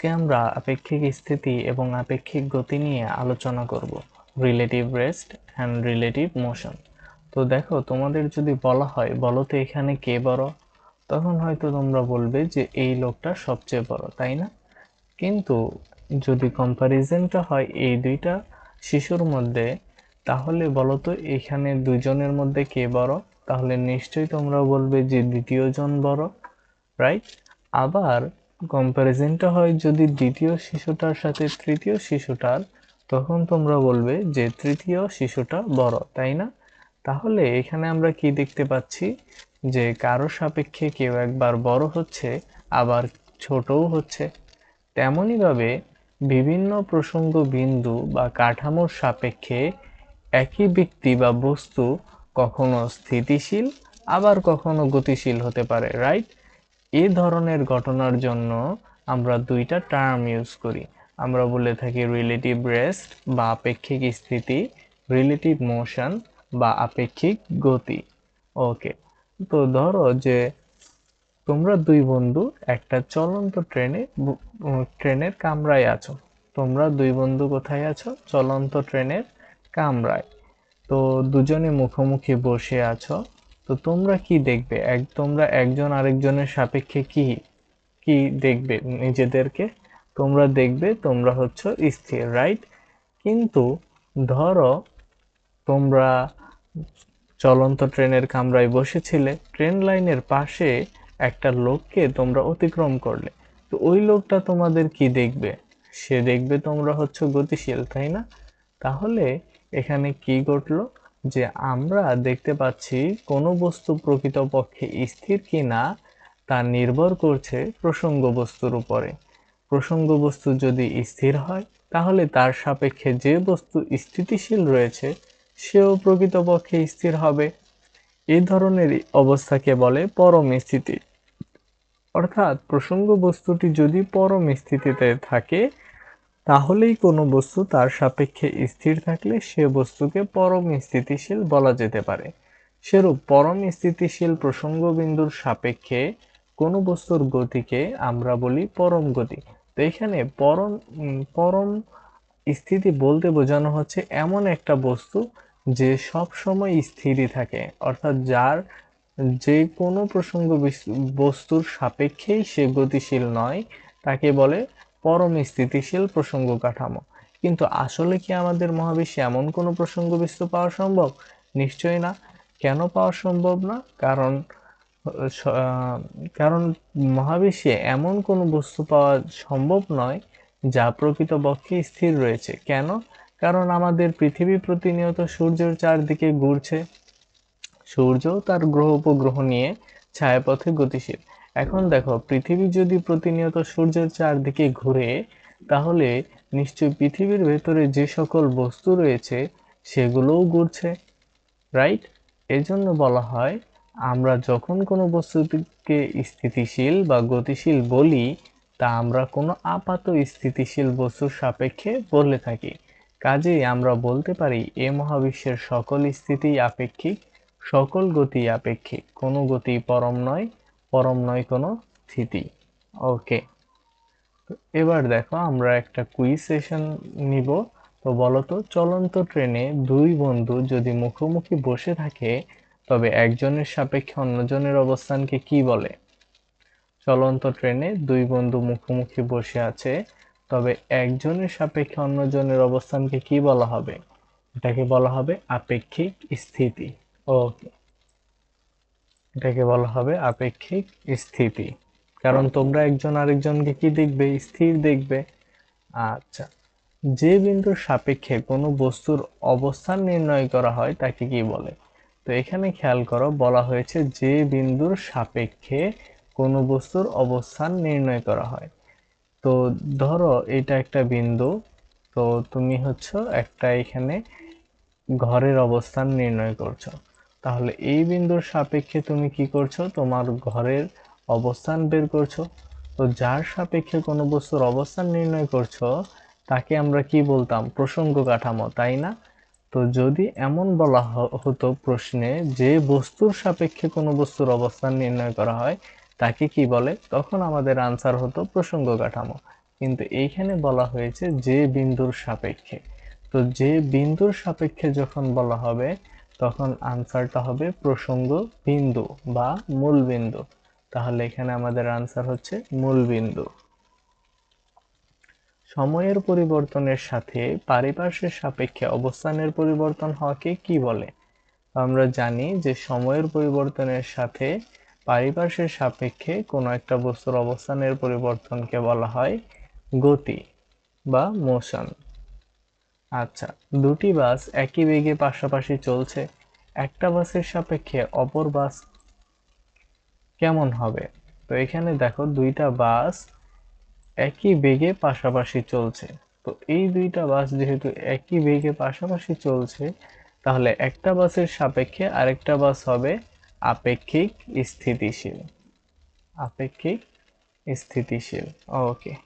আজকে আমরা আপেক্ষিক স্থিতি এবং আপেক্ষিক গতি নিয়ে আলোচনা করব, relative rest and relative motion. তো দেখো, তোমাদের যদি বলা হয় বলো তো এখানে কে বড়, তখন হয়তো তোমরা বলবে যে এই লোকটা সবচেয়ে বড়, তাই না? কিন্তু যদি কম্প্যারিজনটা হয় এই দুইটা শিশুর মধ্যে, তাহলে বলো তো এখানে দুইজনের মধ্যে কে বড়? তাহলে নিশ্চয়ই তোমরা বলবে যে দ্বিতীয় জন বড়, রাইট? আবার কম্প্যারিজনটা হয় যদি দ্বিতীয় শিশুটার সাথে তৃতীয় শিশুটার, তখন তোমরা বলবে যে তৃতীয় শিশুটা বড়, তাই না? তাহলে এখানে আমরা কি দেখতে পাচ্ছি যে কারো সাপেক্ষে কেউ একবার বড় হচ্ছে, আবার ছোটও হচ্ছে। তেমনই ভাবে বিভিন্ন প্রসঙ্গ বিন্দু বা কাঠামোর সাপেক্ষে একই ব্যক্তি বা বস্তু কখনো স্থিতিশীল আবার কখনো গতিশীল হতে পারে, রাইট? এ ধরনের ঘটনার জন্য আমরা দুইটা টার্ম ইউজ করি। আমরা বলে থাকি রিলেটিভ রেস্ট বা আপেক্ষিক স্থিতি, রিলেটিভ মোশন বা আপেক্ষিক গতি। ওকে, তো ধরো যে তোমরা দুই বন্ধু একটা চলন্ত ট্রেনের কামরায় আছো। তোমরা দুই বন্ধু কোথায় আছো? চলন্ত ট্রেনের কামরায়। তো দুজনে মুখোমুখি বসে আছো। তো তোমরা কি দেখবে? তোমরা একজন আরেকজনের সাপেক্ষে কি কি দেখবে নিজেদেরকে? তোমরা দেখবে তোমরা হচ্ছে স্থির, রাইট? কিন্তু ধরো তোমরা চলন্ত ট্রেনের কামরায় বসেছিলে, ট্রেন লাইনের পাশে একটা লোককে তোমরা অতিক্রম করলে। তো ওই লোকটা তোমাদের কি দেখবে? সে দেখবে তোমরা হচ্ছে গতিশীল, তাই না? তাহলে এখানে কি ঘটলো যে আমরা দেখতে পাচ্ছি কোনো বস্তু প্রকৃতপক্ষে স্থির কিনা তা নির্ভর করছে প্রসঙ্গ বস্তুর উপরে। প্রসঙ্গ বস্তু যদি স্থির হয়, তাহলে তার সাপেক্ষে যে বস্তু স্থিতিশীল রয়েছে সেও প্রকৃতপক্ষে স্থির হবে। এই ধরনের অবস্থাকে বলে পরম স্থিতি। অর্থাৎ প্রসঙ্গ বস্তুটি যদি পরম স্থিতিতে থাকে, তাহলেই কোনো বস্তু তার সাপেক্ষে স্থির থাকলে সে বস্তুকে পরম স্থিতিশীল বলা যেতে পারে। সেরূপ পরম স্থিতিশীল প্রসঙ্গ বিন্দুর সাপেক্ষে কোনো বস্তুর গতিকে আমরা বলি পরম গতি। তো এখানে পরম স্থিতি বলতে বোঝানো হচ্ছে এমন একটা বস্তু যে সব সময় স্থিরই থাকে, অর্থাৎ যার যে কোনো বস্তুর সাপেক্ষেই সে গতিশীল নয়, তাকে বলে পরম স্থিতিশীল প্রসঙ্গ কাঠামো। কিন্তু আসলে কি আমাদের মহাবিশ্বে এমন কোনো প্রসঙ্গ বস্তু পাওয়া সম্ভব? নিশ্চয়ই না। কেন পাওয়া সম্ভব না? কারণ মহাবিশ্বে এমন কোনো বস্তু পাওয়া সম্ভব নয় যা প্রকৃতপক্ষে স্থির রয়েছে। কেন? কারণ আমাদের পৃথিবী প্রতিনিয়ত সূর্যের চারদিকে ঘুরছে। সূর্যও তার গ্রহ উপগ্রহ নিয়ে ছায়াপথে গতিশীল। এখন দেখো, পৃথিবী যদি প্রতিনিয়ত সূর্যের চারদিকে ঘুরে, তাহলে নিশ্চয়ই পৃথিবীর ভেতরে যে সকল বস্তু রয়েছে সেগুলোও ঘুরছে, রাইট? এজন্য বলা হয় আমরা যখন কোনো বস্তুকে স্থিতিশীল বা গতিশীল বলি, তা আমরা কোনো আপাত স্থিতিশীল বস্তুর সাপেক্ষে বলে থাকি। কাজেই আমরা বলতে পারি এ মহাবিশ্বের সকল স্থিতিই আপেক্ষিক, সকল গতি আপেক্ষিক, কোনো গতি পরম নয়, পরম নয় কোনো স্থিতি। ওকে, এবার দেখো আমরা একটা কুইজ সেশন নিব। তো বলো তো, চলন্ত ট্রেনে দুই বন্ধু যদি মুখোমুখি বসে থাকে, তবে একজনের সাপেক্ষে অন্যজনের অবস্থানকে কি বলে? চলন্ত ট্রেনে দুই বন্ধু মুখোমুখি বসে আছে, তবে একজনের সাপেক্ষে অন্যজনের অবস্থানকে কি বলা হবে? এটাকে বলা হবে আপেক্ষিক স্থিতি। ওকে, এটাকে বলা হবে আপেক্ষিক স্থিতি। কারণ তোমরা একজন আরেকজনকে কি দেখবে? স্থির দেখবে। আচ্ছা, যে বিন্দুর সাপেক্ষে কোনো বস্তুর অবস্থান নির্ণয় করা হয় তাকে কি বলে? তো এখানে খেয়াল করো, বলা হয়েছে যে বিন্দুর সাপেক্ষে কোনো বস্তুর অবস্থান নির্ণয় করা হয়। তো ধরো এটা একটা বিন্দু। তো তুমি হচ্ছে একটা এখানে ঘরের অবস্থান নির্ণয় করছো। তাহলে এই বিন্দুর সাপেক্ষে তুমি কি করছো? তোমার ঘরের অবস্থান বের করছো। তো যার সাপেক্ষে কোনো বস্তুর অবস্থান নির্ণয় করছো তাকে আমরা কি বলতাম? প্রসঙ্গ কাঠামো, তাই না? তো যদি এমন বলা হতো প্রশ্নে যে বস্তুর সাপেক্ষে কোনো বস্তুর অবস্থান নির্ণয় করা হয় তাকে কি বলে, তখন আমাদের আনসার হতো প্রসঙ্গ কাঠামো। কিন্তু এইখানে বলা হয়েছে যে বিন্দুর সাপেক্ষে। তো যে বিন্দুর সাপেক্ষে যখন বলা হবে তখন আনসারটা হবে প্রসঙ্গ বিন্দু বা মূল বিন্দু। তাহলে এখানে আমাদের আনসার হচ্ছে মূল বিন্দু। সময়ের পরিবর্তনের সাথে পারিপার্শ্বের সাপেক্ষে অবস্থানের পরিবর্তন হওয়াকে কি বলে? আমরা জানি যে সময়ের পরিবর্তনের সাথে পারিপার্শ্বের সাপেক্ষে কোনো একটা বস্তুর অবস্থানের পরিবর্তনকে বলা হয় গতি বা মোশন। আচ্ছা, দুটি বাস একই বেগে পাশাপাশি চলছে, একটা বাসের সাপেক্ষে অপর বাস কেমন হবে? তো এখানে দেখো দুইটা বাস একই বেগে পাশাপাশি চলছে। তো এই দুইটা বাস যেহেতু একই বেগে পাশাপাশি চলছে, তাহলে একটা বাসের সাপেক্ষে আরেকটা বাস হবে আপেক্ষিক স্থিতিশীল। আপেক্ষিক স্থিতিশীল। ওকে।